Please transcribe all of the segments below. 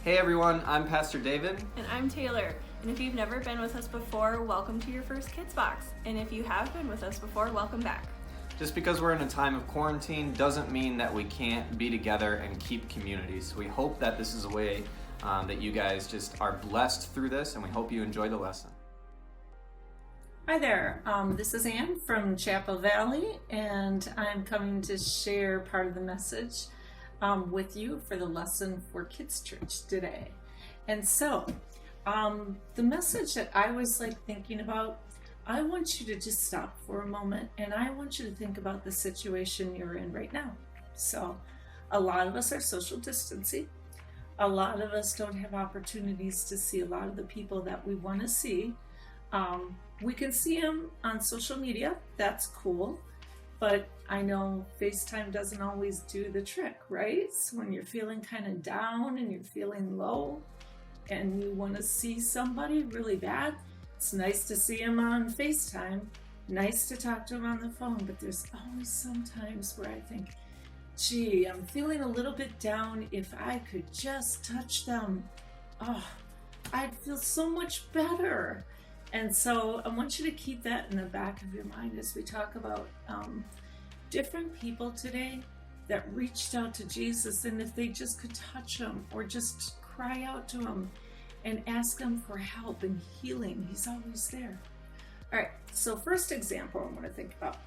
Hey everyone, I'm Pastor David. And I'm Taylor. And if you've never been with us before, welcome to your first Kids Box. And if you have been with us before, welcome back. Just because we're in a time of quarantine doesn't mean that we can't be together and keep community. So we hope that this is a way that you guys just are blessed through this, and we hope you enjoy the lesson. Hi there, this is Ann from Chapel Valley, and I'm coming to share part of the message with you for the lesson for Kids Church today. And so, the message that I was thinking about, I want you to just stop for a moment, and I want you to think about the situation you're in right now. So, a lot of us are social distancing. A lot of us don't have opportunities to see a lot of the people that we want to see. We can see them on social media, that's cool, but I know FaceTime doesn't always do the trick, right? So when you're feeling kind of down and you're feeling low and you want to see somebody really bad, it's nice to see them on FaceTime, nice to talk to them on the phone, but there's always some times where I think, gee, I'm feeling a little bit down. If I could just touch them, I'd feel so much better. And so I want you to keep that in the back of your mind as we talk about different people today that reached out to Jesus, and if they just could touch him or just cry out to him and ask him for help and healing, he's always there. All right, so first example I want to think about.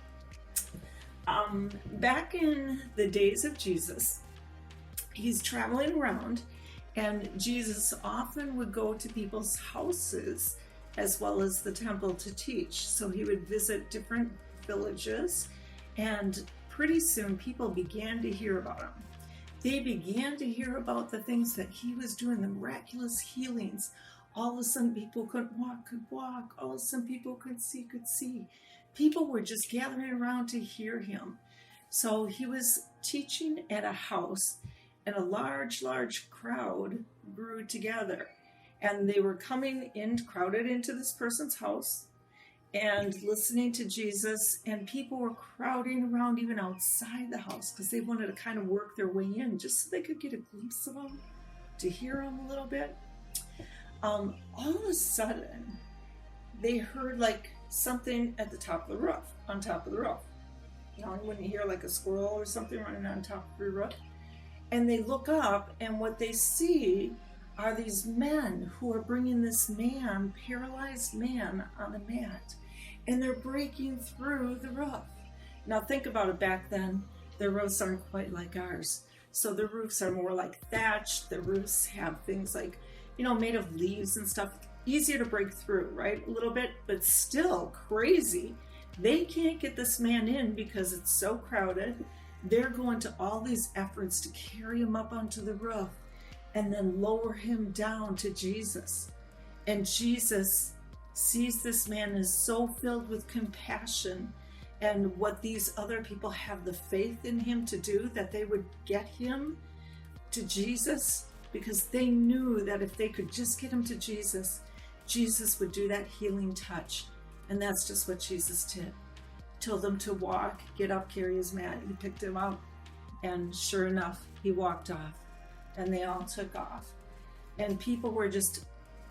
Back in the days of Jesus, he's traveling around, and Jesus often would go to people's houses as well as the temple to teach. So he would visit different villages, and pretty soon people began to hear about him. They began to hear about the things that he was doing, the miraculous healings. All of a sudden people could walk. All of a sudden people could see. People were just gathering around to hear him. So he was teaching at a house, and a large crowd grew together. And they were coming in, crowded into this person's house and listening to Jesus. And people were crowding around even outside the house because they wanted to kind of work their way in just so they could get a glimpse of him, to hear him a little bit. All of a sudden, they heard something at the top of the roof, on top of the roof. You know, you wouldn't hear a squirrel or something running on top of your roof. And they look up, and what they see are these men who are bringing this man, paralyzed man, on a mat, and they're breaking through the roof. Now think about it, back then, their roofs aren't quite like ours. So the roofs are more like thatched. The roofs have things made of leaves and stuff. Easier to break through, right? A little bit, but still crazy. They can't get this man in because it's so crowded. They're going to all these efforts to carry him up onto the roof and then lower him down to Jesus. And Jesus sees this man is so filled with compassion, and what these other people have the faith in him to do, that they would get him to Jesus, because they knew that if they could just get him to Jesus, Jesus would do that healing touch. And that's just what Jesus did. Told them to walk, get up, carry his mat. He picked him up, and sure enough, he walked off. And they all took off. And people were just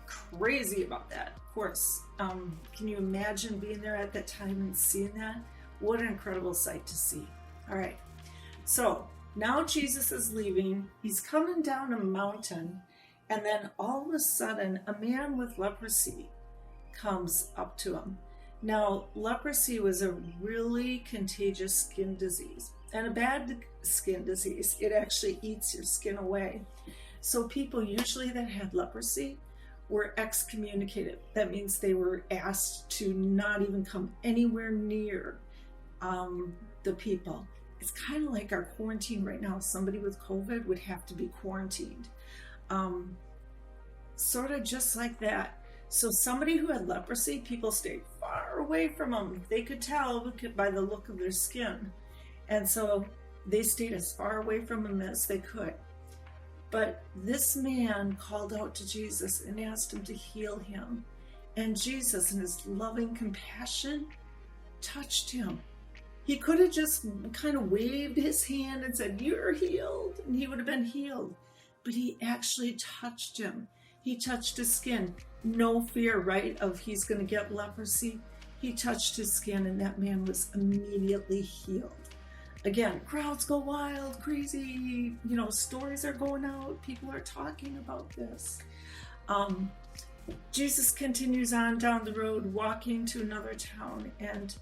crazy about that, of course. Can you imagine being there at that time and seeing that? What an incredible sight to see. All right, so now Jesus is leaving. He's coming down a mountain, and then all of a sudden, a man with leprosy comes up to him. Now, leprosy was a really contagious skin disease, and a bad skin disease. It actually eats your skin away. So people usually that had leprosy were excommunicated. That means they were asked to not even come anywhere near the people. It's kind of like our quarantine right now. Somebody with COVID would have to be quarantined. Sort of just like that. So somebody who had leprosy, people stayed far away from them. They could tell by the look of their skin. And so they stayed as far away from him as they could. But this man called out to Jesus and asked him to heal him. And Jesus, in his loving compassion, touched him. He could have just kind of waved his hand and said, "You're healed," and he would have been healed. but he actually touched him. He touched his skin. No fear, right, of he's going to get leprosy. He touched his skin, and that man was immediately healed. Again, crowds go wild, crazy, stories are going out. People are talking about this. Jesus continues on down the road, walking to another town, and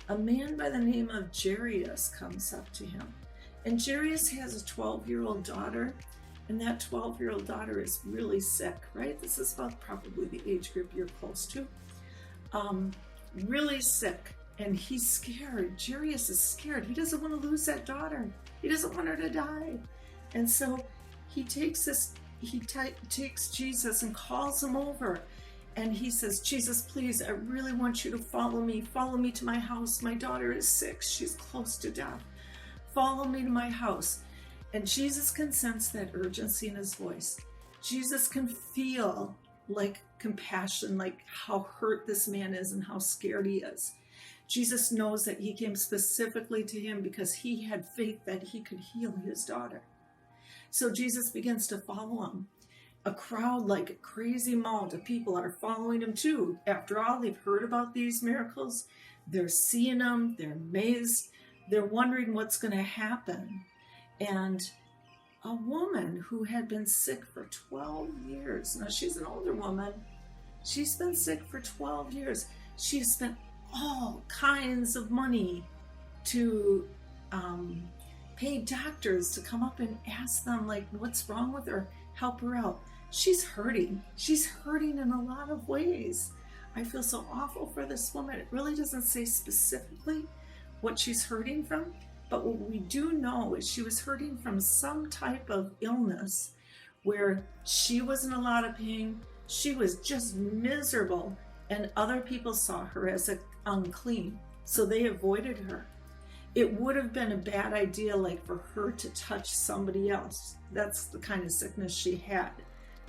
a man by the name of Jairus comes up to him. And Jairus has a 12-year-old daughter, and that 12-year-old daughter is really sick, right? This is about probably the age group you're close to. Really sick, and he's scared. Jairus is scared. He doesn't want to lose that daughter. He doesn't want her to die. And so he takes Jesus and calls him over, and he says, Jesus, please, I really want you to follow me. Follow me to my house. My daughter is sick. She's close to death. Follow me to my house. And Jesus can sense that urgency in his voice. Jesus can feel like compassion, like how hurt this man is and how scared he is. Jesus knows that he came specifically to him because he had faith that he could heal his daughter. So Jesus begins to follow him. A crowd, like a crazy mob of people, are following him too. After all, they've heard about these miracles. They're seeing them. They're amazed. They're wondering what's going to happen. And a woman who had been sick for 12 years. Now, she's an older woman. She's been sick for 12 years. She has spent all kinds of money to pay doctors to come up and ask them, like, what's wrong with her, help her out. She's hurting. She's hurting in a lot of ways. I feel so awful for this woman. It really doesn't say specifically what she's hurting from, but what we do know is she was hurting from some type of illness where she was in a lot of pain. She was just miserable, and other people saw her as unclean, so they avoided her. It would have been a bad idea, like, for her to touch somebody else. That's the kind of sickness she had.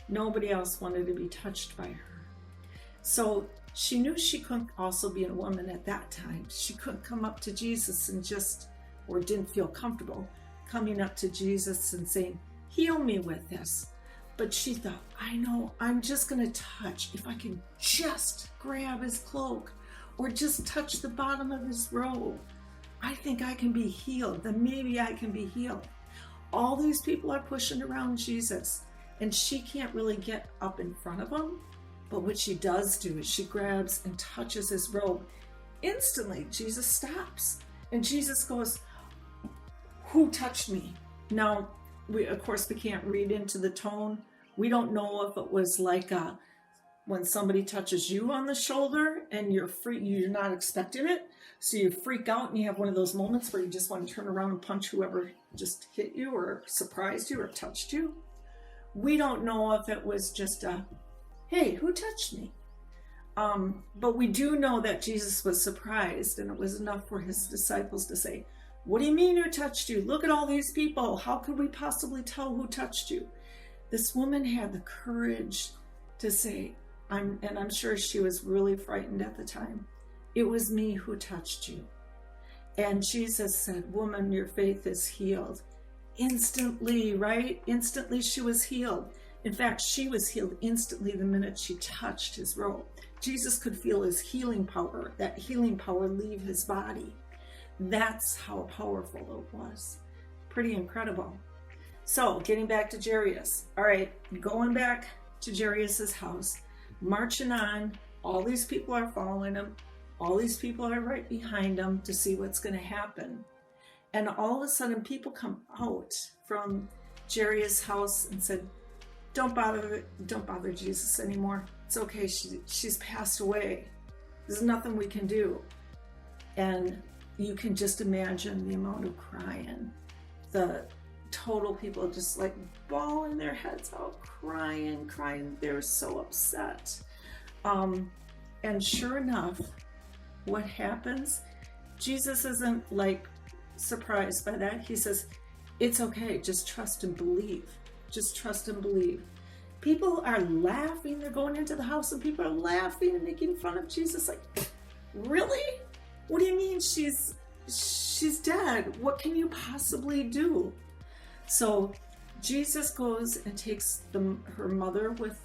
Nobody else wanted to be touched by her. So she knew she couldn't also be a woman at that time. She couldn't come up to Jesus and or didn't feel comfortable coming up to Jesus and saying, heal me with this. But she thought, I know, I'm just going to touch. If I can just grab his cloak or just touch the bottom of his robe, I think I can be healed. Then maybe I can be healed. All these people are pushing around Jesus, and she can't really get up in front of them. But what she does do is she grabs and touches his robe. Instantly, Jesus stops. And Jesus goes, who touched me? Now, we can't read into the tone. We don't know if it was like when somebody touches you on the shoulder and you're not expecting it. So you freak out and you have one of those moments where you just want to turn around and punch whoever just hit you or surprised you or touched you. We don't know if it was just hey, who touched me? But we do know that Jesus was surprised, and it was enough for his disciples to say, what do you mean who touched you? Look at all these people. How could we possibly tell who touched you? This woman had the courage to say, I'm sure she was really frightened at the time, it was me who touched you. And Jesus said, woman, your faith is healed. Instantly, right? Instantly she was healed. In fact, she was healed instantly the minute she touched his robe. Jesus could feel his healing power, that healing power leave his body. That's how powerful it was. Pretty incredible. So, getting back to Jairus. All right, going back to Jairus' house, marching on. All these people are following him. All these people are right behind him to see what's going to happen. And all of a sudden, people come out from Jairus' house and said, don't bother Jesus anymore. It's okay, she's passed away. There's nothing we can do. And you can just imagine the amount of crying. The total people just like bawling their heads out, crying. They're so upset. And sure enough, what happens? Jesus isn't like surprised by that. He says, it's okay, just trust and believe. Just trust and believe. People are laughing. They're going into the house and people are laughing and making fun of Jesus. Like, really? What do you mean she's dead? What can you possibly do? So Jesus goes and takes her mother with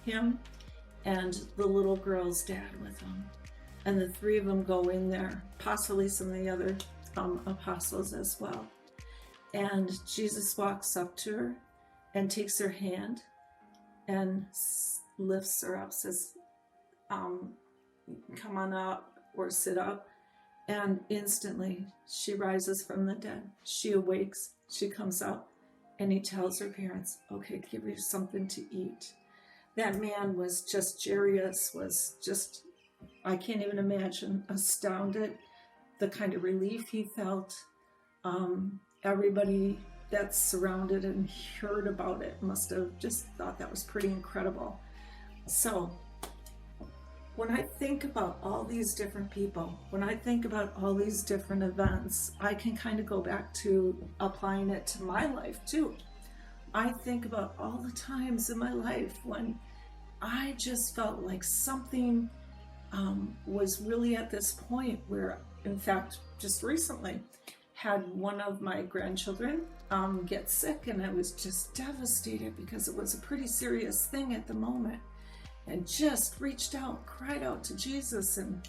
him and the little girl's dad with him. And the three of them go in there, possibly some of the other apostles as well. And Jesus walks up to her and takes her hand and lifts her up, says, come on up or sit up. And instantly she rises from the dead. She awakes, she comes up, and he tells her parents, okay, give her something to eat. That man was just, Jairus was just, I can't even imagine, astounded, the kind of relief he felt. Everybody that surrounded and heard about it must have just thought that was pretty incredible. So when I think about all these different people, when I think about all these different events, I can kind of go back to applying it to my life too. I think about all the times in my life when I just felt like something was really at this point where, in fact, just recently had one of my grandchildren get sick, and I was just devastated because it was a pretty serious thing at the moment, and just reached out, cried out to Jesus and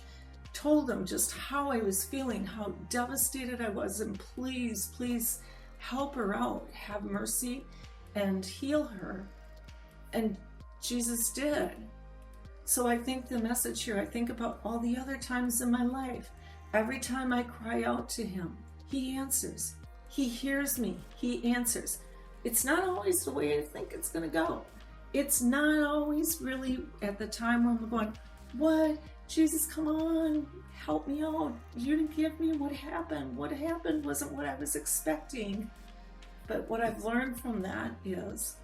told him just how I was feeling, how devastated I was, and please, please help her out, have mercy and heal her. And Jesus did. So I think the message here, I think about all the other times in my life. Every time I cry out to him, he answers. He hears me. He answers. It's not always the way I think it's going to go. It's not always really at the time when we're going, what? Jesus, come on, help me out. You didn't give me what happened. What happened wasn't what I was expecting. But what I've learned from that is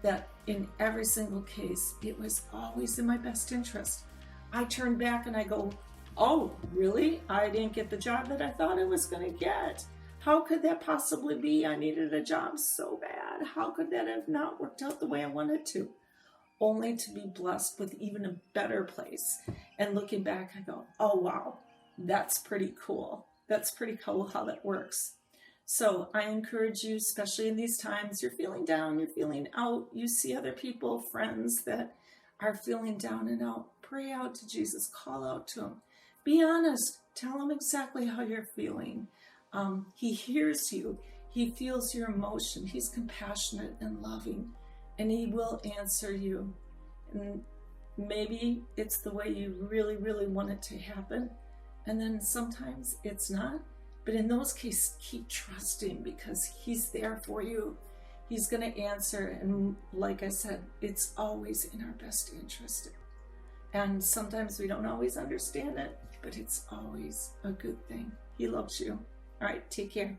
that in every single case, it was always in my best interest. I turn back and I go, oh, really? I didn't get the job that I thought I was going to get. How could that possibly be? I needed a job so bad. How could that have not worked out the way I wanted to? Only to be blessed with even a better place. And looking back, I go, oh, wow, that's pretty cool. That's pretty cool how that works. So I encourage you, especially in these times, you're feeling down, you're feeling out, you see other people, friends that are feeling down and out, pray out to Jesus, call out to him. Be honest, tell him exactly how you're feeling. He hears you, he feels your emotion, he's compassionate and loving, and he will answer you. And maybe it's the way you really, really want it to happen, and then sometimes it's not. But in those cases, keep trusting because he's there for you. He's going to answer. And like I said, it's always in our best interest. And sometimes we don't always understand it, but it's always a good thing. He loves you. All right, take care.